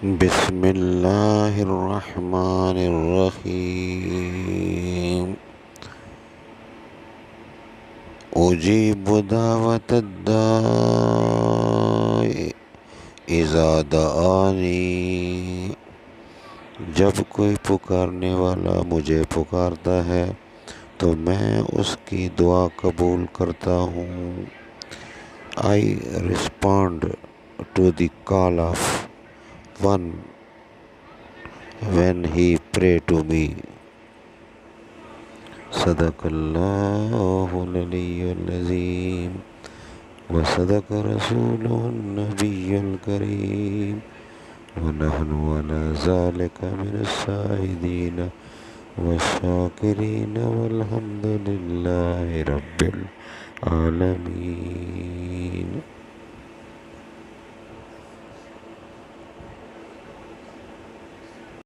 بسم اللہ الرحمن الرحیم اجیب دعوت الداع اذا دعانی، جب کوئی پکارنے والا مجھے پکارتا ہے تو میں اس کی دعا قبول کرتا ہوں۔ I respond to the call of one when he pray to me۔ صدق اللہ العلی العظیم وصدق رسولہ النبی الکریم ونحن علی ذلک من الشاہدین والشاکرین والحمد للہ رب العالمین۔